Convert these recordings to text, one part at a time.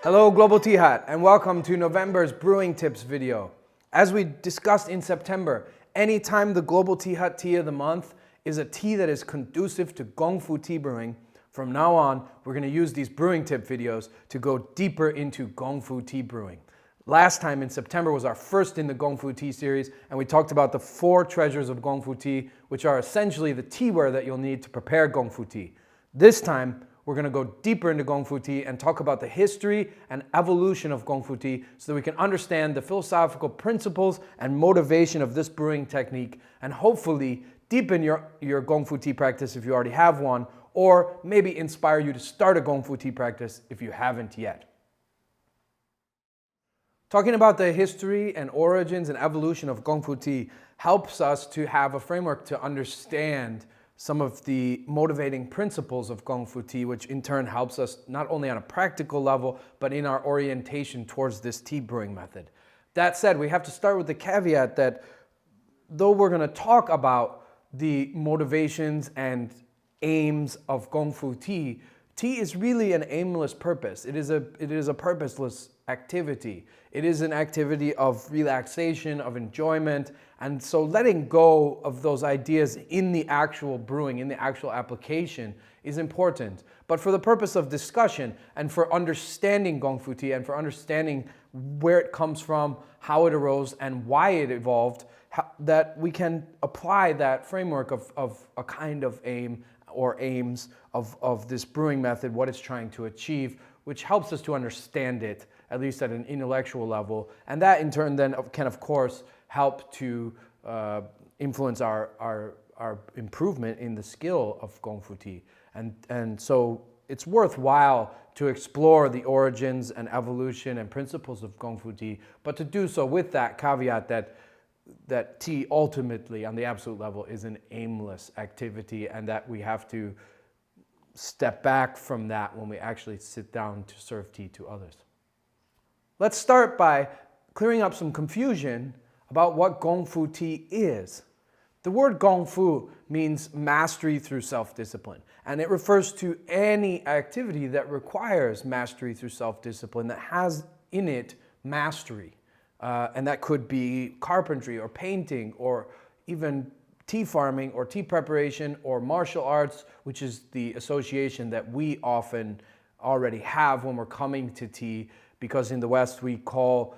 Hello Global Tea Hat and welcome to November's Brewing Tips video. As we discussed in September, anytime the Global Tea Hut Tea of the Month is a tea that is conducive to Gongfu tea brewing, from now on we're going to use these brewing tip videos to go deeper into Gongfu tea brewing. Last time in September was our first in the Gongfu tea series, and we talked about the 4 treasures of Gongfu tea, which are essentially the teaware that you'll need to prepare Gongfu tea. This time, we're going to go deeper into Gongfu tea and talk about the history and evolution of Gongfu tea so that we can understand the philosophical principles and motivation of this brewing technique and hopefully deepen your Gongfu tea practice if you already have one, or maybe inspire you to start a Gongfu tea practice if you haven't yet. Talking about the history and origins and evolution of Gongfu tea helps us to have a framework to understand some of the motivating principles of Gongfu tea, which in turn helps us not only on a practical level, but in our orientation towards this tea brewing method. That said, we have to start with the caveat that though we're going to talk about the motivations and aims of Gongfu tea, tea is really an aimless purpose. It is a purposeless activity. It is an activity of relaxation, of enjoyment, and so letting go of those ideas in the actual brewing, in the actual application is important. But for the purpose of discussion and for understanding Gongfu tea and for understanding where it comes from, how it arose, and why it evolved, that we can apply that framework of a kind of aim or aims of this brewing method, what it's trying to achieve, which helps us to understand it, at least at an intellectual level. And that in turn then can, of course, help to influence our improvement in the skill of Gongfu tea. And so it's worthwhile to explore the origins and evolution and principles of Gongfu tea, but to do so with that caveat that tea ultimately, on the absolute level, is an aimless activity and that we have to step back from that when we actually sit down to serve tea to others. Let's start by clearing up some confusion about what Gongfu tea is. The word Gongfu means mastery through self-discipline, and it refers to any activity that requires mastery through self-discipline, that has in it mastery. And that could be carpentry or painting or even tea farming or tea preparation or martial arts, which is the association that we often already have when we're coming to tea, because in the West we call,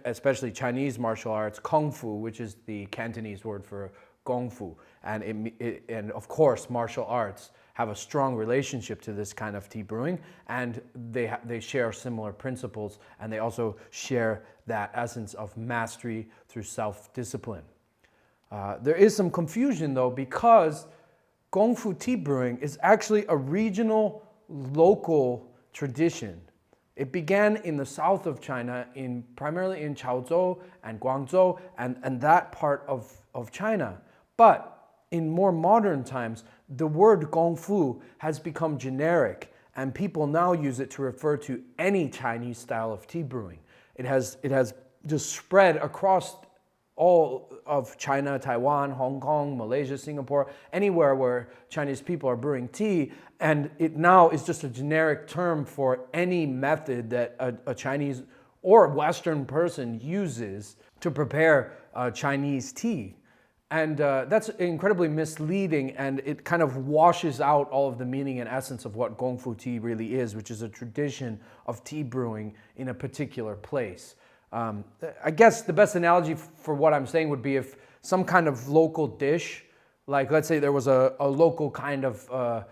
especially Chinese martial arts, Kung Fu, which is the Cantonese word for Gongfu. And of course, martial arts have a strong relationship to this kind of tea brewing, and they share similar principles, and they also share that essence of mastery through self-discipline. There is some confusion though, because Gongfu tea brewing is actually a regional, local tradition. It began in the south of China, primarily in Chaozhou and Guangzhou and that part of China. But in more modern times, the word Gongfu has become generic, and people now use it to refer to any Chinese style of tea brewing. It has just spread across all of China, Taiwan, Hong Kong, Malaysia, Singapore, anywhere where Chinese people are brewing tea, and it now is just a generic term for any method that a Chinese or Western person uses to prepare Chinese tea. And that's incredibly misleading, and it kind of washes out all of the meaning and essence of what Gongfu tea really is, which is a tradition of tea brewing in a particular place. I guess the best analogy for what I'm saying would be if some kind of local dish, like let's say there was a local kind of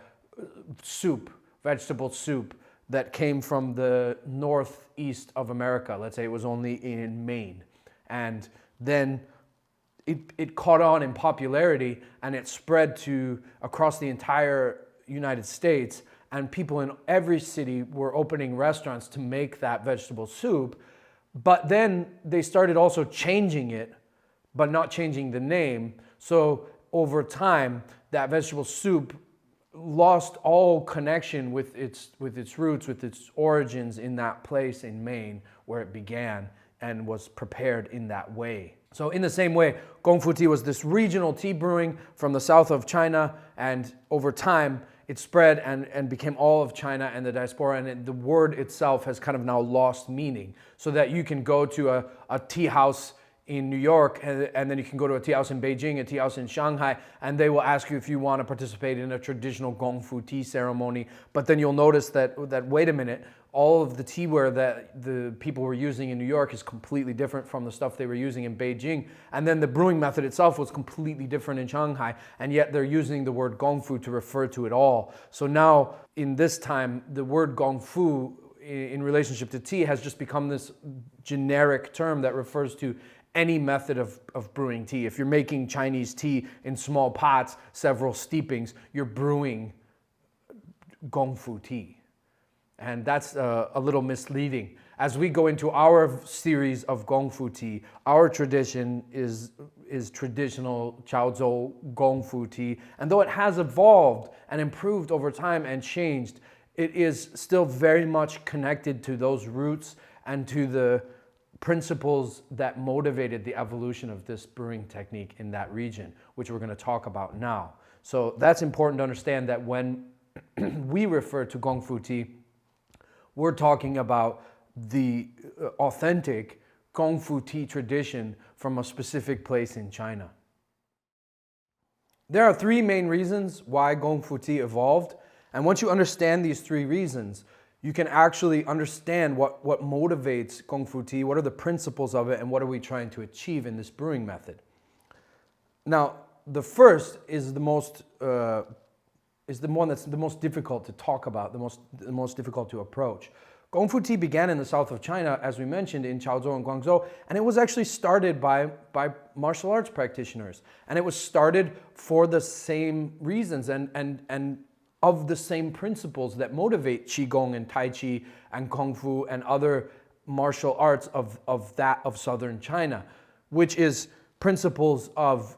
soup, vegetable soup, that came from the northeast of America. Let's say it was only in Maine. And then it caught on in popularity, and it spread to across the entire United States, and people in every city were opening restaurants to make that vegetable soup. But then they started also changing it, but not changing the name. So over time, that vegetable soup lost all connection with its roots, with its origins in that place in Maine where it began and was prepared in that way. So in the same way, Gongfu tea was this regional tea brewing from the south of China, and over time it spread and became all of China and the diaspora, and the word itself has kind of now lost meaning. So that you can go to a tea house in New York, and then you can go to a tea house in Beijing, a tea house in Shanghai, and they will ask you if you want to participate in a traditional Gongfu tea ceremony. But then you'll notice that wait a minute, all of the teaware that the people were using in New York is completely different from the stuff they were using in Beijing. And then the brewing method itself was completely different in Shanghai, and yet they're using the word Gongfu to refer to it all. So now, in this time, the word Gongfu in relationship to tea has just become this generic term that refers to any method of brewing tea. If you're making Chinese tea in small pots, several steepings, you're brewing Gongfu tea. And that's a little misleading. As we go into our series of Gongfu tea, our tradition is traditional Chaozhou Gongfu tea. And though it has evolved and improved over time and changed, it is still very much connected to those roots and to the principles that motivated the evolution of this brewing technique in that region, which we're going to talk about now. So that's important to understand, that when we refer to Gongfu tea, we're talking about the authentic Gongfu tea tradition from a specific place in China. There are three main reasons why Gongfu tea evolved, and once you understand these three reasons, you can actually understand what motivates Gongfu tea, what are the principles of it, and what are we trying to achieve in this brewing method. Now, the first is the one that's the most difficult to talk about, the most difficult to approach. Gongfu tea began in the south of China, as we mentioned, in Chaozhou and Guangzhou, and it was actually started by martial arts practitioners. And it was started for the same reasons and of the same principles that motivate Qigong and Tai Chi and Kung Fu and other martial arts of southern China, which is principles of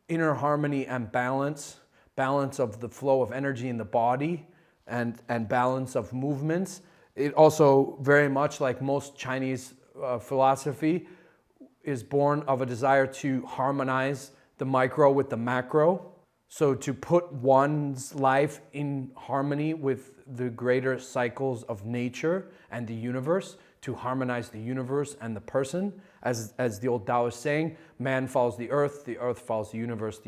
inner harmony and balance of the flow of energy in the body, and balance of movements. It also, very much like most Chinese philosophy, is born of a desire to harmonize the micro with the macro. So to put one's life in harmony with the greater cycles of nature and the universe, to harmonize the universe and the person. As the old Taoist saying, man follows the earth follows the universe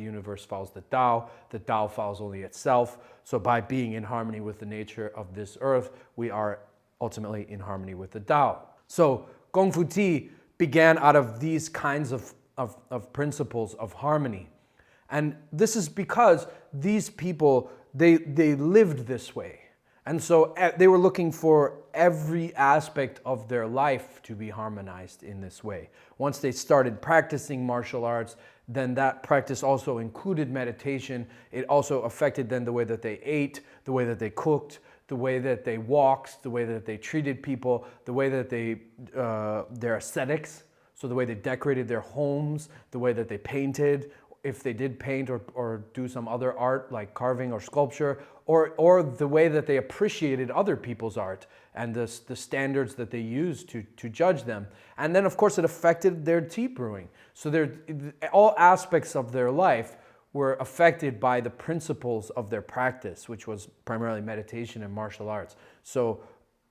follows the Tao follows only itself. So by being in harmony with the nature of this earth, we are ultimately in harmony with the Tao. So Gongfu tea began out of these kinds of principles of harmony. And this is because these people, they lived this way. And so they were looking for every aspect of their life to be harmonized in this way. Once they started practicing martial arts, then that practice also included meditation. It also affected then the way that they ate, the way that they cooked, the way that they walked, the way that they treated people, the way that their aesthetics, so the way they decorated their homes, the way that they painted, if they did paint or do some other art like carving or sculpture, or the way that they appreciated other people's art and the standards that they used to judge them. And then of course it affected their tea brewing. So all aspects of their life were affected by the principles of their practice, which was primarily meditation and martial arts. So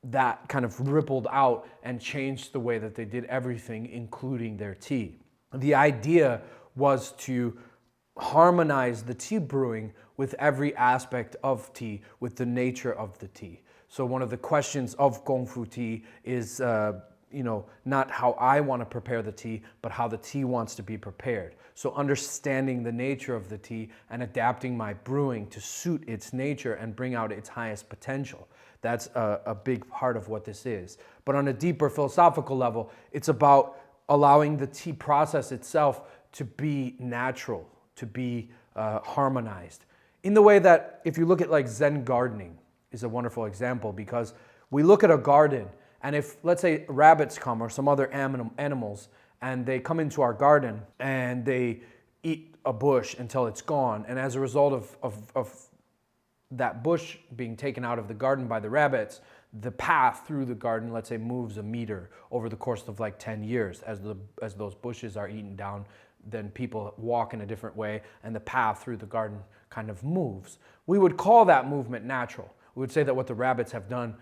that kind of rippled out and changed the way that they did everything, including their tea. The idea was to harmonize the tea brewing with every aspect of tea, with the nature of the tea. So one of the questions of Gongfu tea is, not how I want to prepare the tea, but how the tea wants to be prepared. So understanding the nature of the tea and adapting my brewing to suit its nature and bring out its highest potential. That's a big part of what this is. But on a deeper philosophical level, it's about allowing the tea process itself to be natural, to be harmonized. In the way that, if you look at like Zen gardening, is a wonderful example, because we look at a garden, and if, let's say, rabbits come or some other animals, and they come into our garden and they eat a bush until it's gone, and as a result of that bush being taken out of the garden by the rabbits, the path through the garden, let's say, moves a meter over the course of like 10 years as those bushes are eaten down then people walk in a different way, and the path through the garden kind of moves. We would call that movement natural. We would say that what the rabbits have done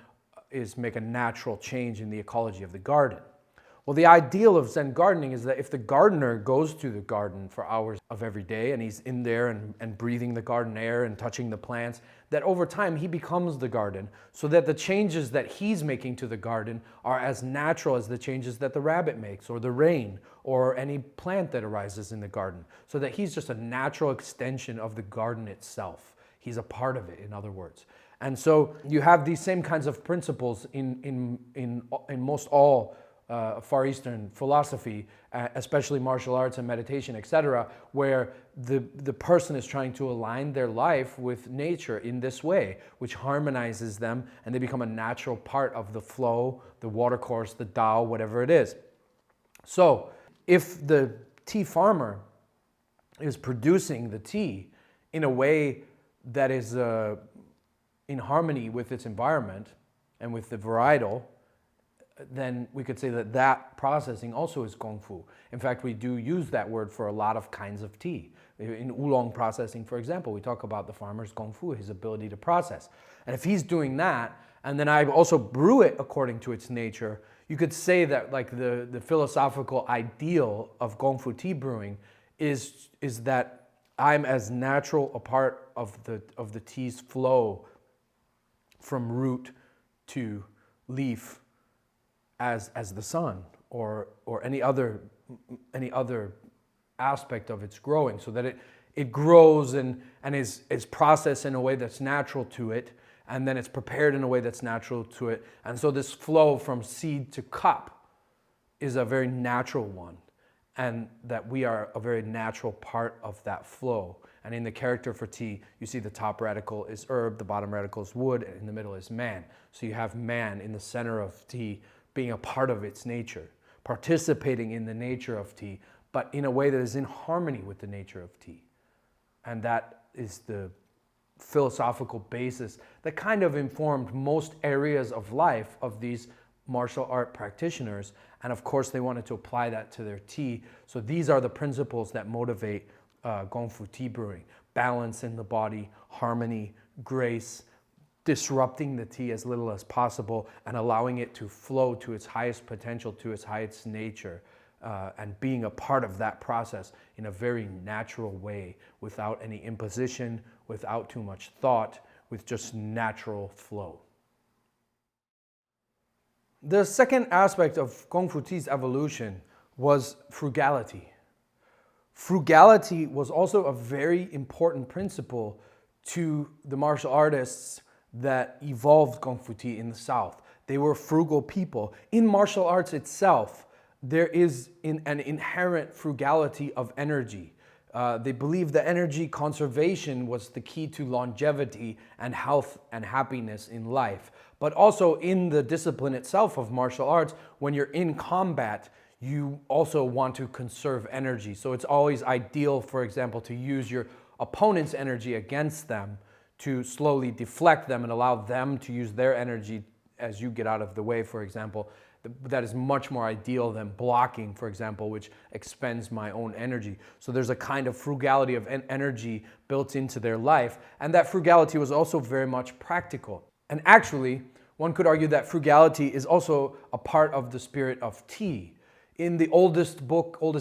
is make a natural change in the ecology of the garden. Well, the ideal of Zen gardening is that if the gardener goes to the garden for hours of every day and he's in there and breathing the garden air and touching the plants, that over time he becomes the garden, so that the changes that he's making to the garden are as natural as the changes that the rabbit makes, or the rain, or any plant that arises in the garden, so that he's just a natural extension of the garden itself. He's a part of it, in other words. And so you have these same kinds of principles in most all Far Eastern philosophy, especially martial arts and meditation, etc., where the person is trying to align their life with nature in this way, which harmonizes them, and they become a natural part of the flow, the watercourse, the Tao, whatever it is. So if the tea farmer is producing the tea in a way that is in harmony with its environment and with the varietal, then we could say that that processing also is Gongfu. In fact, we do use that word for a lot of kinds of tea. In Oolong processing, for example, we talk about the farmer's Gongfu, his ability to process. And if he's doing that, and then I also brew it according to its nature, you could say that like the philosophical ideal of Gongfu tea brewing is that I'm as natural a part of the tea's flow from root to leaf as the sun or any other aspect of its growing, so that it grows and is processed in a way that's natural to it, and then it's prepared in a way that's natural to it. And so this flow from seed to cup is a very natural one, and that we are a very natural part of that flow. And in the character for tea, you see the top radical is herb, the bottom radical is wood, and in the middle is man. So you have man in the center of tea, being a part of its nature, participating in the nature of tea, but in a way that is in harmony with the nature of tea. And that is the philosophical basis that kind of informed most areas of life of these martial art practitioners. And of course, they wanted to apply that to their tea. So these are the principles that motivate Gongfu tea brewing: balance in the body, harmony, grace, disrupting the tea as little as possible, and allowing it to flow to its highest potential, to its highest nature, and being a part of that process in a very natural way, without any imposition, without too much thought, with just natural flow. The second aspect of Gongfu tea's evolution was frugality. Frugality was also a very important principle to the martial artists that evolved Gongfu tea in the South. They were frugal people. In martial arts itself, there is an inherent frugality of energy. They believed that energy conservation was the key to longevity and health and happiness in life. But also in the discipline itself of martial arts, when you're in combat, you also want to conserve energy. So it's always ideal, for example, to use your opponent's energy against them, to slowly deflect them and allow them to use their energy as you get out of the way, for example. That is much more ideal than blocking, for example, which expends my own energy. So there's a kind of frugality of energy built into their life, and that frugality was also very much practical. And actually, one could argue that frugality is also a part of the spirit of tea. In the oldest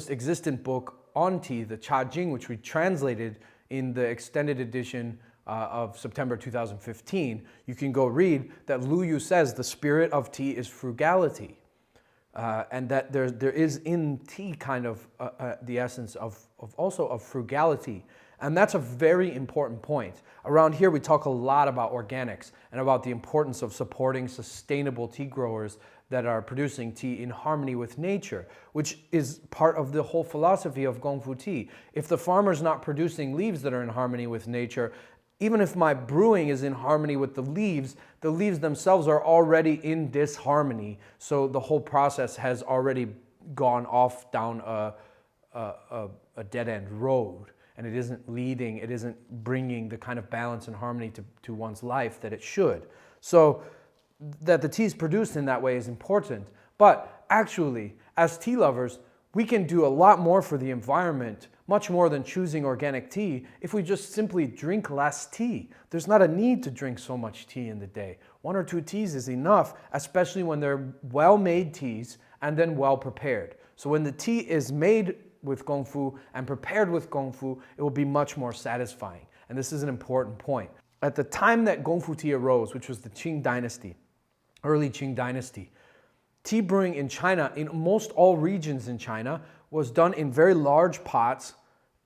existent book on tea, the Cha Jing, which we translated in the extended edition of September 2015, you can go read that Lu Yu says the spirit of tea is frugality, and that there is in tea kind of the essence of frugality. And that's a very important point. Around here we talk a lot about organics and about the importance of supporting sustainable tea growers that are producing tea in harmony with nature, which is part of the whole philosophy of Gongfu tea. If the farmer's not producing leaves that are in harmony with nature, even if my brewing is in harmony with the leaves themselves are already in disharmony. So the whole process has already gone off down a dead-end road, and it isn't bringing the kind of balance and harmony to one's life that it should. So that the tea is produced in that way is important. But actually, as tea lovers, We can do a lot more for the environment, much more than choosing organic tea, if we just simply drink less tea. There's not a need to drink so much tea in the day. 1 or 2 teas is enough, especially when they're well-made teas and then well-prepared. So when the tea is made with Gongfu and prepared with Gongfu, it will be much more satisfying. And this is an important point. At the time that Gongfu tea arose, which was the Qing dynasty, early Qing dynasty, tea brewing in China, in most all regions in China, was done in very large pots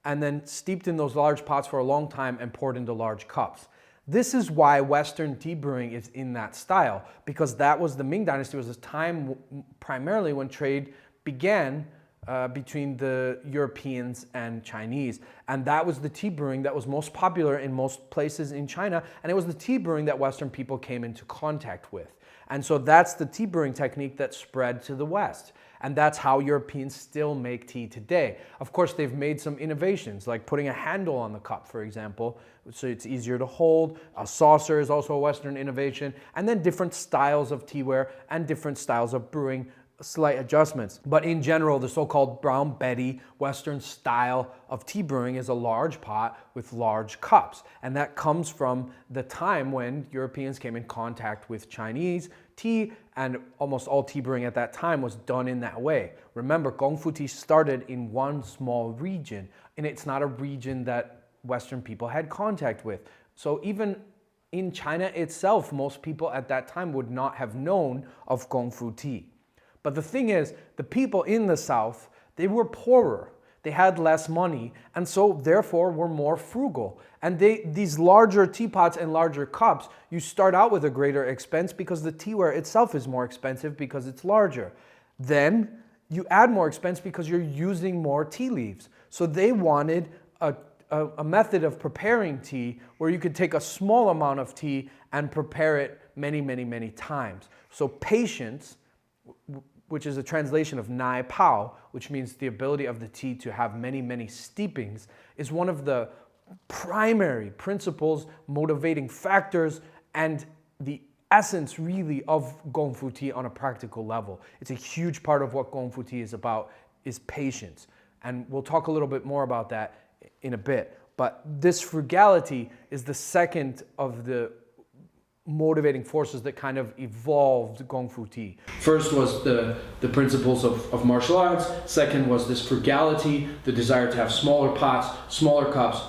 and then steeped in those large pots for a long time and poured into large cups. This is why Western tea brewing is in that style, because that was the Ming Dynasty, was a time primarily when trade began between the Europeans and Chinese. And that was the tea brewing that was most popular in most places in China, and it was the tea brewing that Western people came into contact with. And so that's the tea brewing technique that spread to the West. And that's how Europeans still make tea today. Of course, they've made some innovations, like putting a handle on the cup, for example, so it's easier to hold. A saucer is also a Western innovation. And then different styles of teaware and different styles of brewing, slight adjustments. But in general, the so-called Brown Betty Western style of tea brewing is a large pot with large cups. And that comes from the time when Europeans came in contact with Chinese tea, and almost all tea brewing at that time was done in that way. Remember, Gongfu tea started in one small region, and it's not a region that Western people had contact with. So even in China itself, most people at that time would not have known of Gongfu tea. But the thing is, the people in the South, they were poorer. They had less money, and so therefore were more frugal. And these larger teapots and larger cups, you start out with a greater expense because the teaware itself is more expensive because it's larger. Then you add more expense because you're using more tea leaves. So they wanted a method of preparing tea where you could take a small amount of tea and prepare it many, many, many times. So patience, which is a translation of Nai Pao, which means the ability of the tea to have many, many steepings, is one of the primary principles, motivating factors, and the essence really of Gongfu tea on a practical level. It's a huge part of what Gongfu tea is about, is patience. And we'll talk a little bit more about that in a bit. But this frugality is the second of the motivating forces that kind of evolved Gongfu tea. First was the principles of martial arts. Second was this frugality, the desire to have smaller pots, smaller cups,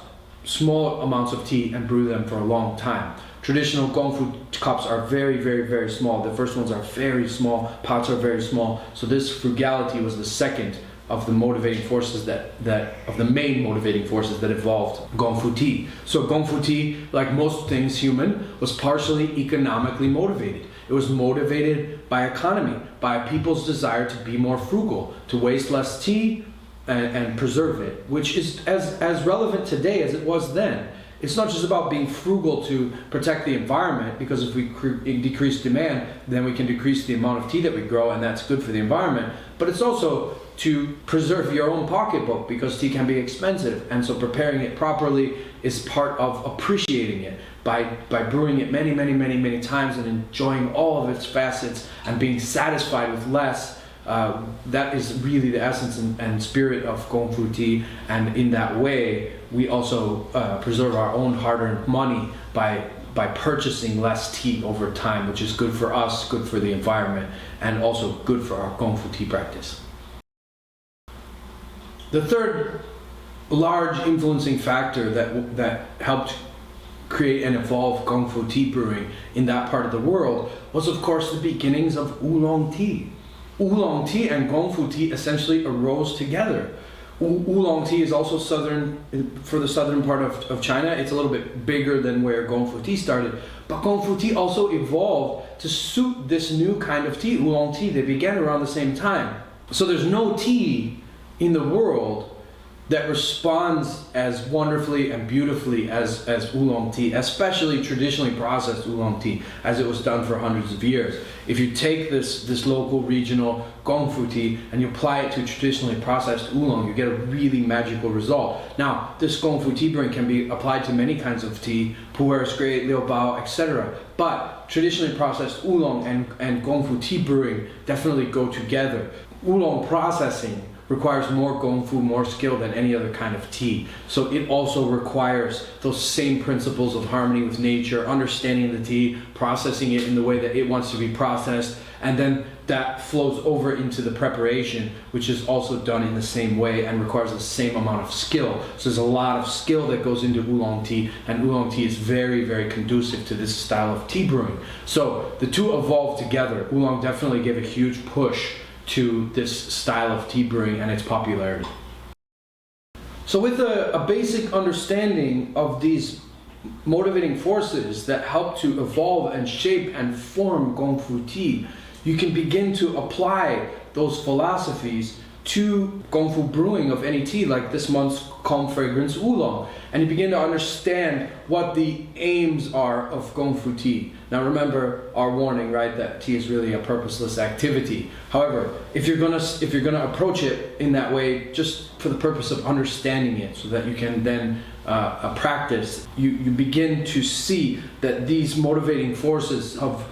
small amounts of tea, and brew them for a long time. Traditional Gongfu cups are very, very, very small. The first ones are very small, pots are very small. So this frugality was the second of the motivating forces of the main motivating forces that evolved Gongfu tea. So Gongfu tea, like most things human, was partially economically motivated. It was motivated by economy, by people's desire to be more frugal, to waste less tea and preserve it, which is as relevant today as it was then. It's not just about being frugal to protect the environment, because if we decrease demand, then we can decrease the amount of tea that we grow, and that's good for the environment. But it's also to preserve your own pocketbook, because tea can be expensive, and so preparing it properly is part of appreciating it by brewing it many, many, many, many times and enjoying all of its facets and being satisfied with less. That is really the essence and spirit of Gongfu tea, and in that way we also preserve our own hard-earned money by purchasing less tea over time, which is good for us, good for the environment, and also good for our Gongfu tea practice. The third large influencing factor that helped create and evolve Gongfu tea brewing in that part of the world was, of course, the beginnings of Oolong tea. Oolong tea and Gongfu tea essentially arose together. Oolong tea is also for the southern part of China. It's a little bit bigger than where Gongfu tea started. But Gongfu tea also evolved to suit this new kind of tea, Oolong tea. They began around the same time. So there's no tea in the world that responds as wonderfully and beautifully as Oolong tea, especially traditionally processed Oolong tea, as it was done for hundreds of years. If you take this local regional Gongfu tea and you apply it to traditionally processed Oolong, you get a really magical result. Now, this Gongfu tea brewing can be applied to many kinds of tea, pu'er is great, liu bao, etc. But traditionally processed Oolong and Gongfu tea brewing definitely go together. Oolong processing requires more Gongfu, more skill than any other kind of tea. So it also requires those same principles of harmony with nature, understanding the tea, processing it in the way that it wants to be processed, and then that flows over into the preparation, which is also done in the same way and requires the same amount of skill. So there's a lot of skill that goes into oolong tea, and oolong tea is very, very conducive to this style of tea brewing. So the two evolved together. Oolong definitely gave a huge push to this style of tea brewing and its popularity. So with a basic understanding of these motivating forces that help to evolve and shape and form Gongfu tea, you can begin to apply those philosophies to Gongfu brewing of any tea, like this month's Calm Fragrance Oolong, and you begin to understand what the aims are of Gongfu tea. Now remember our warning, right, that tea is really a purposeless activity. However, if you're gonna approach it in that way, just for the purpose of understanding it, so that you can then practice, you begin to see that these motivating forces of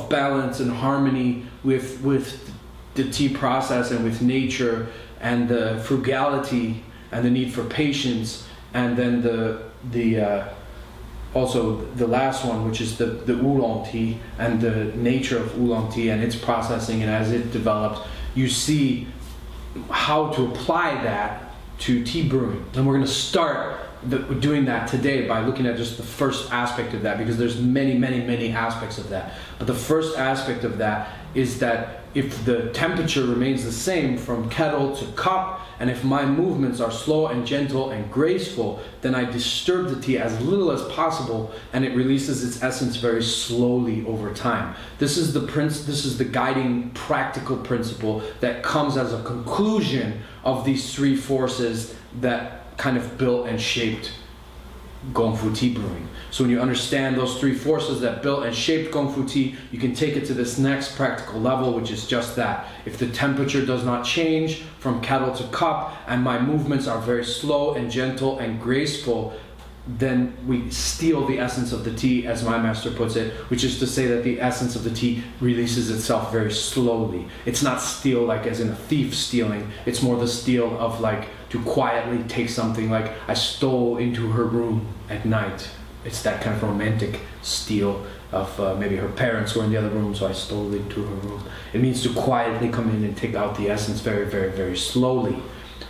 balance and harmony with the tea process and with nature, and the frugality and the need for patience, and then also the last one, which is the oolong tea and the nature of oolong tea and its processing, and as it develops, you see how to apply that to tea brewing. And we're going to start doing that today by looking at just the first aspect of that, because there's many aspects of that. But the first aspect of that is that if the temperature remains the same from kettle to cup, and if my movements are slow and gentle and graceful, then I disturb the tea as little as possible, and it releases its essence very slowly over time. This is the guiding practical principle that comes as a conclusion of these three forces that kind of built and shaped Gongfu tea brewing. So when you understand those three forces that built and shaped Gongfu tea, you can take it to this next practical level, which is just that. If the temperature does not change from kettle to cup, and my movements are very slow and gentle and graceful, then we steal the essence of the tea, as my master puts it, which is to say that the essence of the tea releases itself very slowly. It's not steal like as in a thief stealing, it's more the steal of like to quietly take something, like I stole into her room at night. It's that kind of romantic steal of maybe her parents were in the other room, so I stole into her room. It means to quietly come in and take out the essence very slowly.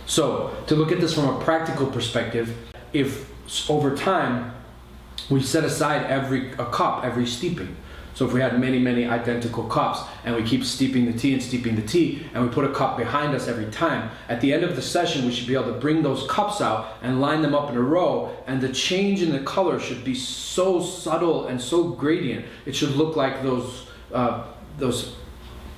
So to look at this from a practical perspective, if over time we set aside a cup every steeping, so if we had many identical cups and we keep steeping the tea and we put a cup behind us every time, at the end of the session we should be able to bring those cups out and line them up in a row, and the change in the color should be so subtle and so gradient. It should look like those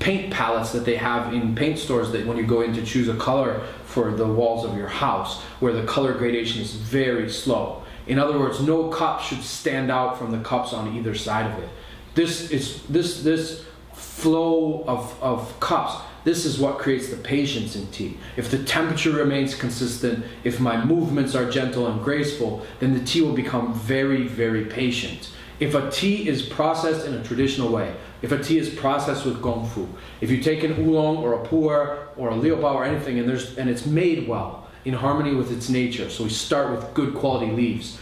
paint palettes that they have in paint stores, that when you go in to choose a color for the walls of your house, where the color gradation is very slow. In other words, no cup should stand out from the cups on either side of it. This flow of cups, this is what creates the patience in tea. If the temperature remains consistent, if my movements are gentle and graceful, then the tea will become very patient. If a tea is processed in a traditional way, if a tea is processed with Gongfu, if you take an oolong or a pu'er or a liuebao or anything, and it's made well in harmony with its nature, so we start with good quality leaves,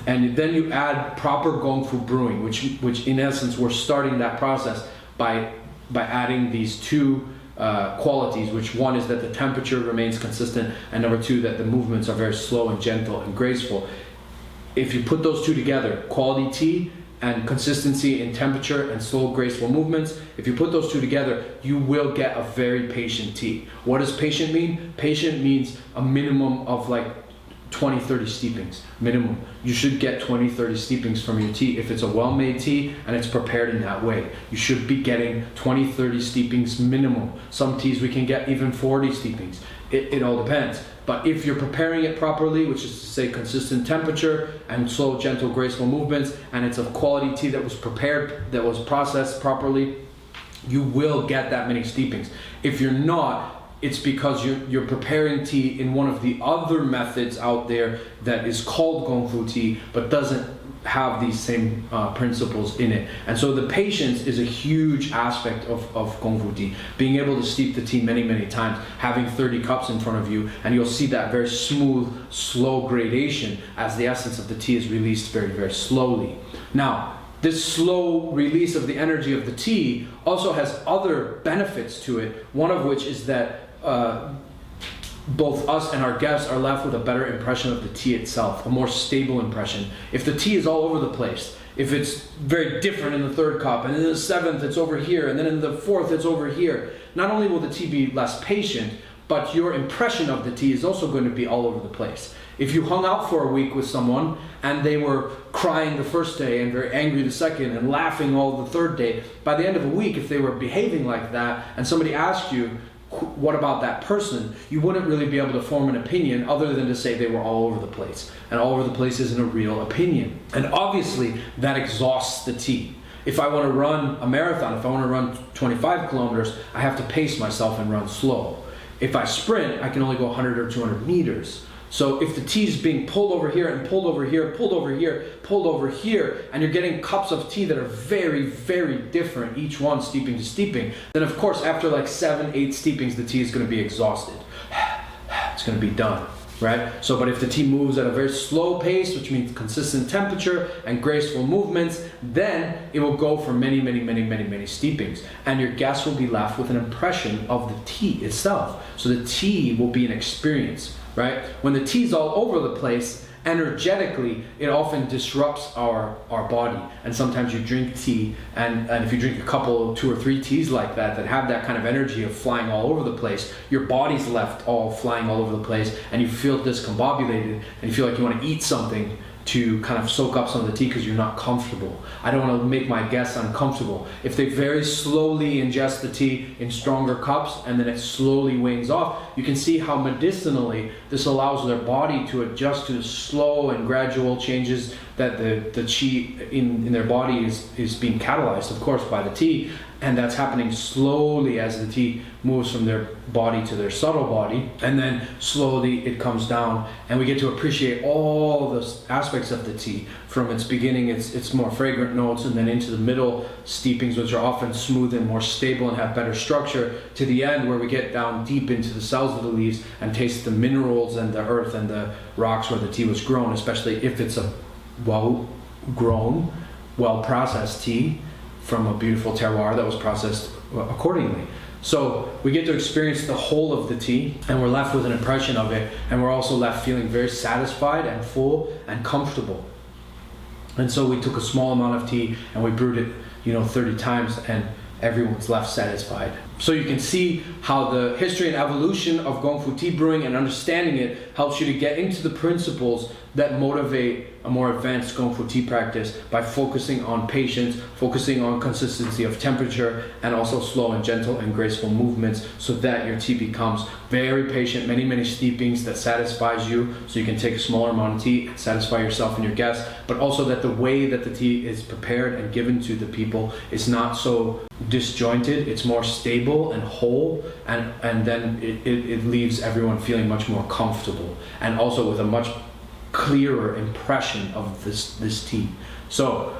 and then you add proper Gongfu brewing, which in essence we're starting that process by adding these two qualities, which one is that the temperature remains consistent, and number two, that the movements are very slow and gentle and graceful. If you put those two together, quality tea and consistency in temperature and slow graceful movements, if you put those two together, you will get a very patient tea. What does patient mean? Patient means a minimum of like 20-30 steepings, minimum. You should get 20-30 steepings from your tea if it's a well-made tea and it's prepared in that way. You should be getting 20-30 steepings minimum. Some teas we can get even 40 steepings. It all depends. But if you're preparing it properly, which is to say consistent temperature and slow, gentle, graceful movements, and it's a quality tea that was prepared, that was processed properly, you will get that many steepings. If you're not, it's because you're preparing tea in one of the other methods out there that is called Gongfu tea, but doesn't have these same principles in it. And so the patience is a huge aspect of Gongfu tea. Being able to steep the tea many, many times, having 30 cups in front of you, and you'll see that very smooth, slow gradation as the essence of the tea is released very, very slowly. Now, this slow release of the energy of the tea also has other benefits to it, one of which is that both us and our guests are left with a better impression of the tea itself, a more stable impression. If the tea is all over the place, if it's very different in the third cup, and in the seventh it's over here, and then in the fourth it's over here, not only will the tea be less patient, but your impression of the tea is also going to be all over the place. If you hung out for a week with someone and they were crying the first day and very angry the second and laughing all the third day, by the end of a week, if they were behaving like that and somebody asked you, what about that person, you wouldn't really be able to form an opinion other than to say they were all over the place. And all over the place isn't a real opinion. And obviously that exhausts the tea. If I want to run a marathon, if I want to run 25 kilometers, I have to pace myself and run slow. If I sprint, I can only go 100 or 200 meters. So if the tea is being pulled over here and pulled over here, pulled over here, pulled over here, and you're getting cups of tea that are very, very different, each one steeping to steeping, then of course after like 7, 8 steepings, the tea is going to be exhausted. It's going to be done, right? So, but if the tea moves at a very slow pace, which means consistent temperature and graceful movements, then it will go for many, many, many, many, many steepings. And your guests will be left with an impression of the tea itself. So the tea will be an experience. Right? When the tea's all over the place, energetically, it often disrupts our body. And sometimes you drink tea, and if you drink a couple, 2 or 3 teas like that have that kind of energy of flying all over the place, your body's left all flying all over the place, and you feel discombobulated, and you feel like you want to eat something to kind of soak up some of the tea because you're not comfortable. I don't want to make my guests uncomfortable. If they very slowly ingest the tea in stronger cups and then it slowly wanes off, you can see how medicinally this allows their body to adjust to the slow and gradual changes that the qi in their body is being catalyzed, of course, by the tea. And that's happening slowly as the tea moves from their body to their subtle body, and then slowly it comes down, and we get to appreciate all the aspects of the tea. From its beginning, its more fragrant notes, and then into the middle steepings, which are often smooth and more stable and have better structure, to the end where we get down deep into the cells of the leaves and taste the minerals and the earth and the rocks where the tea was grown, especially if it's a well-grown, well-processed tea from a beautiful terroir that was processed accordingly. So we get to experience the whole of the tea, and we're left with an impression of it, and we're also left feeling very satisfied and full and comfortable. And so we took a small amount of tea and we brewed it, 30 times, and everyone's left satisfied. So you can see how the history and evolution of Gongfu tea brewing and understanding it helps you to get into the principles that motivate a more advanced Gongfu tea practice by focusing on patience, focusing on consistency of temperature, and also slow and gentle and graceful movements, so that your tea becomes very patient, many, many steepings that satisfies you, so you can take a smaller amount of tea and satisfy yourself and your guests, but also that the way that the tea is prepared and given to the people is not so disjointed, it's more stable and whole, and then it leaves everyone feeling much more comfortable, and also with a much clearer impression of this tea. So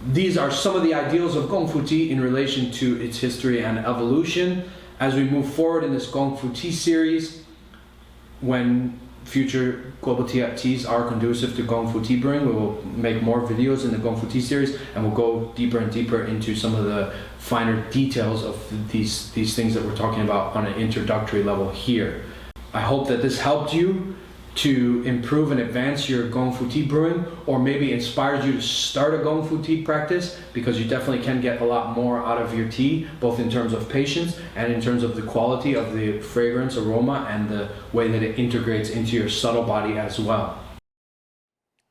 these are some of the ideals of Gongfu tea in relation to its history and evolution. As we move forward in this Gongfu tea series, when future global tea teas are conducive to Gongfu tea brewing, we will make more videos in the Gongfu tea series, and we'll go deeper and deeper into some of the finer details of these things that we're talking about on an introductory level here. I hope that this helped you to improve and advance your Gongfu tea brewing, or maybe inspires you to start a Gongfu tea practice, because you definitely can get a lot more out of your tea, both in terms of patience and in terms of the quality of the fragrance, aroma, and the way that it integrates into your subtle body as well.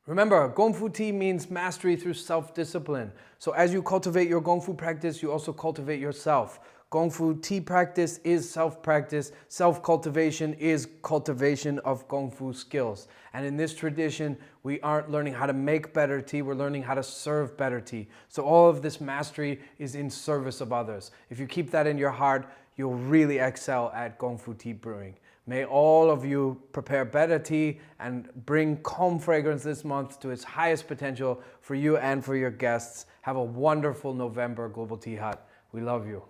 Remember, Gongfu tea means mastery through self-discipline. So as you cultivate your Gongfu practice, you also cultivate yourself. Gongfu tea practice is self-practice. Self-cultivation is cultivation of Gongfu skills. And in this tradition, we aren't learning how to make better tea, we're learning how to serve better tea. So all of this mastery is in service of others. If you keep that in your heart, you'll really excel at Gongfu tea brewing. May all of you prepare better tea and bring calm fragrance this month to its highest potential for you and for your guests. Have a wonderful November, Global Tea Hut. We love you.